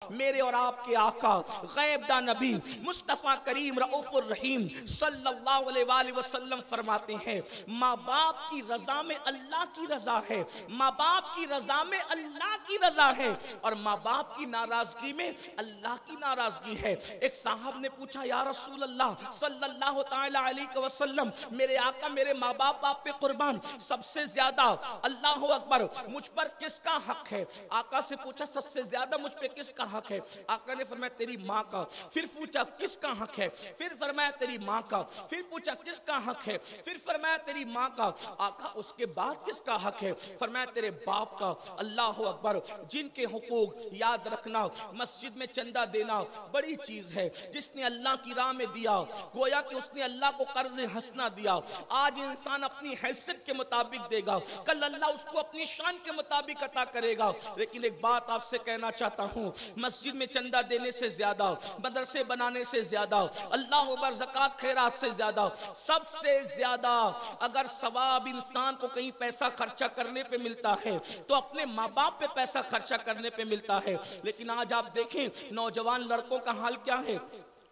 मेरे और आपके आका गैबदा नबी मुस्तफ़ा करीम रऊफ़ुर रहीम सल्लल्लाहु अलैहि वसल्लम फरमाते हैं, माँ बाप की रज़ा में अल्लाह की रज़ा है, माँ बाप की रज़ा में अल्लाह की रज़ा है, और माँ बाप की नाराज़गी में अल्लाह की नाराज़गी है। एक साहब ने पूछा, या रसूल अल्लाह सल्लल्लाहु ताला अलैहि वसल्लम, मेरे आका मेरे माँ बाप आप पे कुर्बान, सबसे ज्यादा अल्लाह अकबर मुझ पर किसका हक है? आका से पूछा सबसे ज्यादा मुझ पे किसका हक है? आका ने फरमाया तेरी माँ का। फिर पूछा किसका हक है? फिर फरमाया तेरी माँ का। फिर पूछा किसका हक है? फिर फरमाया तेरी माँ का। आका उसके बाद किसका हक है? फरमाया तेरे बाप का। अल्लाह अकबर, जिनके हुकूक याद रखना, मस्जिद में चंदा देना बड़ी चीज है। जिसने अल्लाह की राह में दिया गोया कि उसने अल्लाह को कर्ज हंसना दिया। आज इंसान अपनी हैसियत के मुताबिक देगा, कल अल्लाह उसको अपनी शान के मुताबिक अता करेगा। लेकिन एक बात आपसे कहना चाहता हूँ, मस्जिद में चंदा देने से ज्यादा, मदरसे बनाने से ज्यादा, अल्लाह अकबर ज़कात खैरात से ज्यादा, सबसे ज्यादा अगर सवाब इंसान को कहीं पैसा खर्चा करने पे मिलता है तो अपने माँ बाप पे पैसा खर्चा करने पे मिलता है। लेकिन आज आप देखें नौजवान लड़कों का हाल क्या है।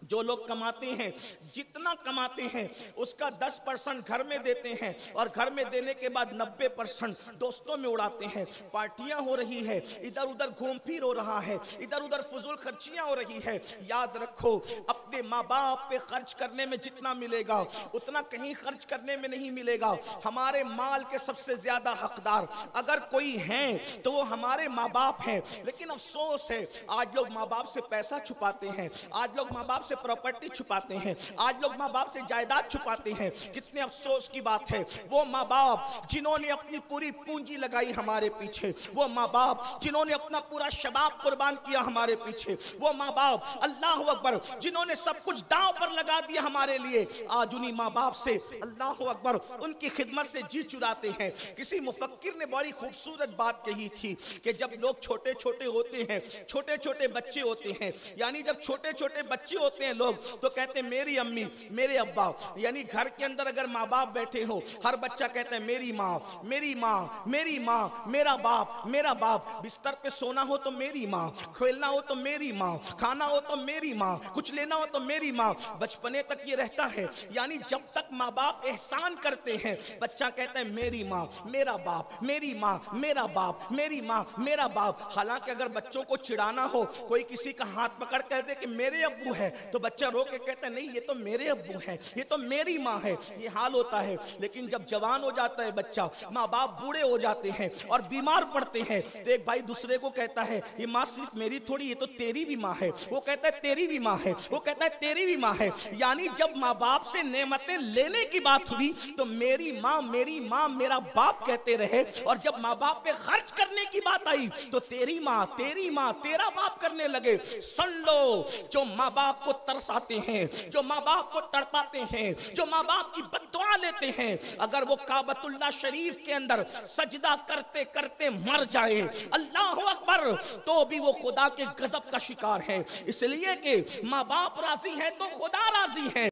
जो लोग कमाते हैं, जितना कमाते हैं उसका 10% घर में देते हैं, और घर में देने के बाद 90% दोस्तों में उड़ाते हैं। पार्टियां हो रही है, इधर उधर घूम फिर हो रहा है, इधर उधर फजूल खर्चियां हो रही है। याद रखो, अपने माँ बाप पे खर्च करने में जितना मिलेगा उतना कहीं खर्च करने में नहीं मिलेगा। हमारे माल के सबसे ज्यादा हकदार अगर कोई है तो वो हमारे माँ बाप हैं। लेकिन अफसोस है, आज लोग माँ बाप से पैसा छुपाते हैं, आज लोग माँ बाप से प्रॉपर्टी छुपाते हैं, आज लोग माँ बाप से जायदाद छुपाते हैं। कितने अफसोस की बात है, वो माँ बाप जिन्होंने अपनी पूरी पूंजी लगाई हमारे पीछे, वो माँ बाप जिन्होंने अपना पूरा शबाब कुर्बान किया हमारे पीछे, वो माँ बाप अल्लाह अकबर जिन्होंने सब कुछ दांव पर लगा दिया हमारे लिए, आज उन्हीं माँ बाप से अल्लाह अकबर उनकी खिदमत से जी चुराते हैं। किसी मुफक्किर ने बड़ी खूबसूरत बात कही थी कि जब लोग छोटे छोटे होते हैं, छोटे छोटे बच्चे होते हैं, यानी जब छोटे छोटे बच्चे होते हैं लोग तो कहते हैं मेरी अम्मी मेरे अब्बा, यानी घर के अंदर अगर माँ बाप बैठे हो हर बच्चा कहता है मेरी माँ मेरी माँ मेरी माँ, मेरा बाप मेरा बाप। बिस्तर पे सोना हो तो मेरी माँ, खेलना हो तो मेरी माँ, खाना हो तो मेरी माँ, कुछ लेना हो तो मेरी माँ। बचपने तक ये रहता है, यानी जब तक माँ बाप एहसान करते हैं बच्चा कहता है मेरी माँ मेरा बाप, मेरी माँ मेरा बाप, मेरी माँ मेरा बाप। हालांकि अगर बच्चों को चिढ़ाना हो, कोई किसी का हाथ पकड़ कर दे कि मेरे अब्बू है तो बच्चा रो के कहता है नहीं ये तो मेरे अब्बू है, ये तो मेरी माँ है। ये हाल होता है। लेकिन जब जवान हो जाता है बच्चा, माँ बाप बूढ़े हो जाते हैं और बीमार पड़ते हैं तो एक भाई दूसरे को कहता है ये माँ सिर्फ मेरी थोड़ी, ये तो तेरी भी माँ है। वो कहता है तेरी भी माँ है, वो कहता है तेरी भी माँ है। यानी जब माँ बाप से नेमतें लेने की बात हुई तो मेरी माँ मेरा बाप कहते रहे, और जब माँ बाप पे खर्च करने की बात आई तो तेरी माँ तेरा बाप करने लगे। सुन लो, जो माँ बाप को तरसाते हैं, जो माँ बाप को तड़पाते हैं, जो माँ बाप की बद्दुआ लेते हैं, अगर वो काबतुल्लाह शरीफ के अंदर सजदा करते करते मर जाए अल्लाह अकबर तो भी वो खुदा के गजब का शिकार है। इसलिए कि माँ बाप राजी है तो खुदा राजी है।